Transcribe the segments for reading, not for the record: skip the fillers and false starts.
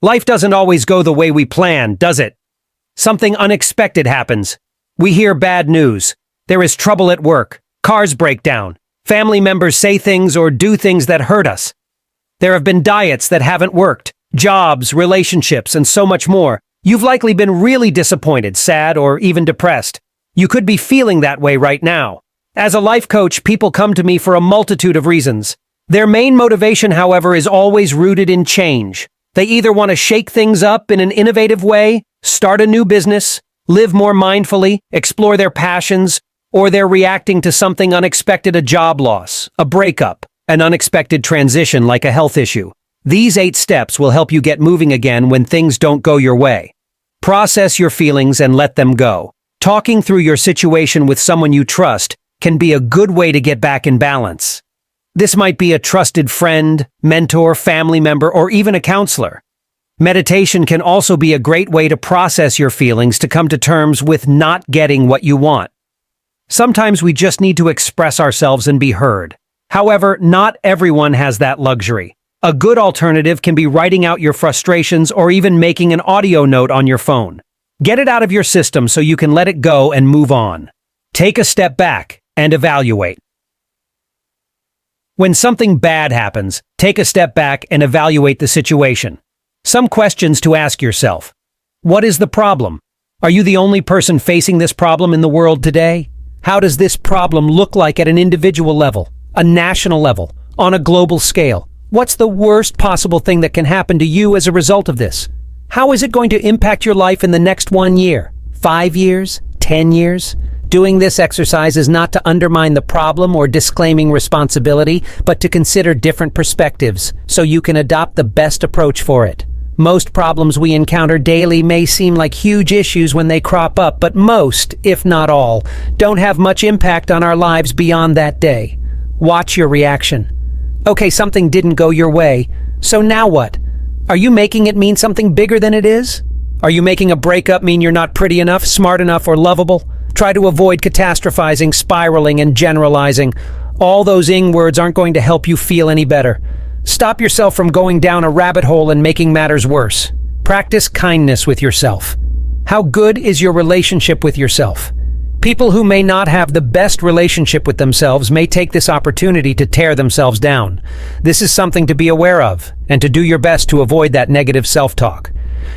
Life doesn't always go the way we plan, does it? Something unexpected happens. We hear bad news. There is trouble at work. Cars break down. Family members say things or do things that hurt us. There have been diets that haven't worked, jobs, relationships, and so much more. You've likely been really disappointed, sad, or even depressed. You could be feeling that way right now. As a life coach, people come to me for a multitude of reasons. Their main motivation, however, is always rooted in change. They either want to shake things up in an innovative way, start a new business, live more mindfully, explore their passions, or they're reacting to something unexpected, a job loss, a breakup, an unexpected transition like a health issue. These 8 steps will help you get moving again when things don't go your way. Process your feelings and let them go. Talking through your situation with someone you trust can be a good way to get back in balance. This might be a trusted friend, mentor, family member, or even a counselor. Meditation can also be a great way to process your feelings, to come to terms with not getting what you want. Sometimes we just need to express ourselves and be heard. However, not everyone has that luxury. A good alternative can be writing out your frustrations or even making an audio note on your phone. Get it out of your system so you can let it go and move on. Take a step back and evaluate. When something bad happens, take a step back and evaluate the situation. Some questions to ask yourself. What is the problem? Are you the only person facing this problem in the world today? How does this problem look like at an individual level, a national level, on a global scale? What's the worst possible thing that can happen to you as a result of this? How is it going to impact your life in the next 1 year, 5 years, 10 years? Doing this exercise is not to undermine the problem or disclaiming responsibility, but to consider different perspectives so you can adopt the best approach for it. Most problems we encounter daily may seem like huge issues when they crop up, but most, if not all, don't have much impact on our lives beyond that day. Watch your reaction. Okay, something didn't go your way, so now what? Are you making it mean something bigger than it is? Are you making a breakup mean you're not pretty enough, smart enough, or lovable? Try to avoid catastrophizing, spiraling, and generalizing. All those ing words aren't going to help you feel any better. Stop yourself from going down a rabbit hole and making matters worse. Practice kindness with yourself. How good is your relationship with yourself? People who may not have the best relationship with themselves may take this opportunity to tear themselves down. This is something to be aware of, and to do your best to avoid that negative self-talk.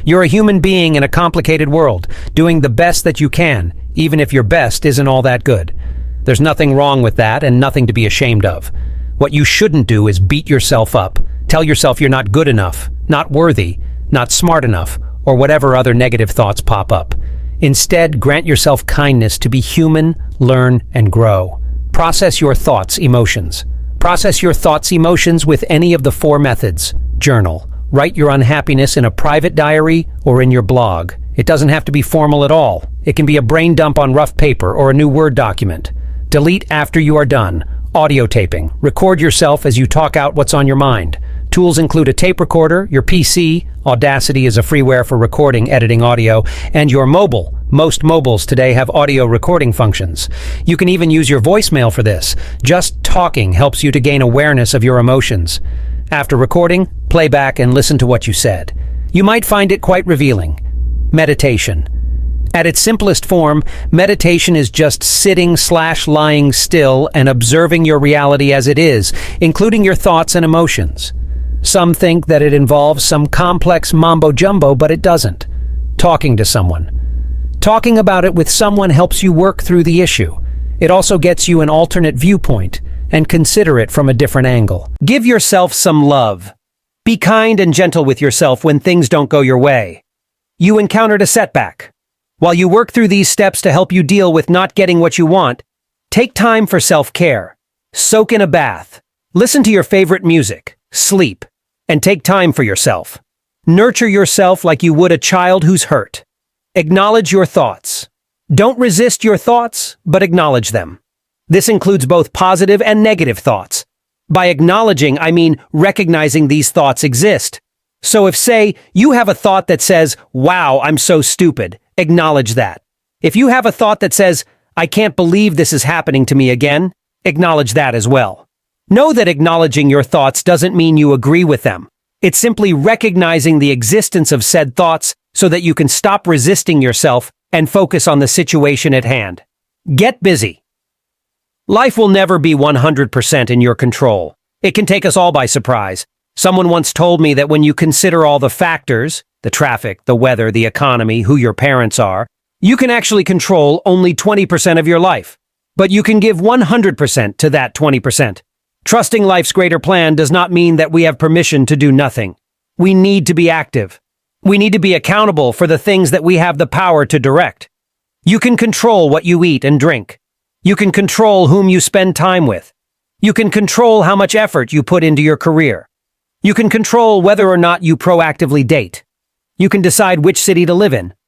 You're a human being in a complicated world, doing the best that you can, even if your best isn't all that good. There's nothing wrong with that and nothing to be ashamed of. What you shouldn't do is beat yourself up. Tell yourself you're not good enough, not worthy, not smart enough, or whatever other negative thoughts pop up. Instead, grant yourself kindness to be human, learn, and grow. Process your thoughts, emotions. Process your thoughts, emotions with any of the 4 methods. Journal. Write your unhappiness in a private diary or in your blog. It doesn't have to be formal at all. It can be a brain dump on rough paper or a new Word document. Delete after you are done. Audio taping. Record yourself as you talk out what's on your mind. Tools include a tape recorder, your PC, Audacity is a freeware for recording, editing audio, and your mobile. Most mobiles today have audio recording functions. You can even use your voicemail for this. Just talking helps you to gain awareness of your emotions. After recording, play back and listen to what you said. You might find it quite revealing. Meditation. At its simplest form, meditation is just sitting/lying still and observing your reality as it is, including your thoughts and emotions. Some think that it involves some complex mambo-jumbo, but it doesn't. Talking to someone. Talking about it with someone helps you work through the issue. It also gets you an alternate viewpoint and consider it from a different angle. Give yourself some love. Be kind and gentle with yourself when things don't go your way. You encountered a setback. While you work through these steps to help you deal with not getting what you want, take time for self-care. Soak in a bath. Listen to your favorite music. Sleep. And take time for yourself. Nurture yourself like you would a child who's hurt. Acknowledge your thoughts. Don't resist your thoughts, but acknowledge them. This includes both positive and negative thoughts. By acknowledging, I mean recognizing these thoughts exist. So if, say, you have a thought that says, "Wow, I'm so stupid," acknowledge that. If you have a thought that says, "I can't believe this is happening to me again," acknowledge that as well. Know that acknowledging your thoughts doesn't mean you agree with them. It's simply recognizing the existence of said thoughts so that you can stop resisting yourself and focus on the situation at hand. Get busy. Life will never be 100% in your control. It can take us all by surprise. Someone once told me that when you consider all the factors, the traffic, the weather, the economy, who your parents are, you can actually control only 20% of your life. But you can give 100% to that 20%. Trusting life's greater plan does not mean that we have permission to do nothing. We need to be active. We need to be accountable for the things that we have the power to direct. You can control what you eat and drink. You can control whom you spend time with. You can control how much effort you put into your career. You can control whether or not you proactively date. You can decide which city to live in,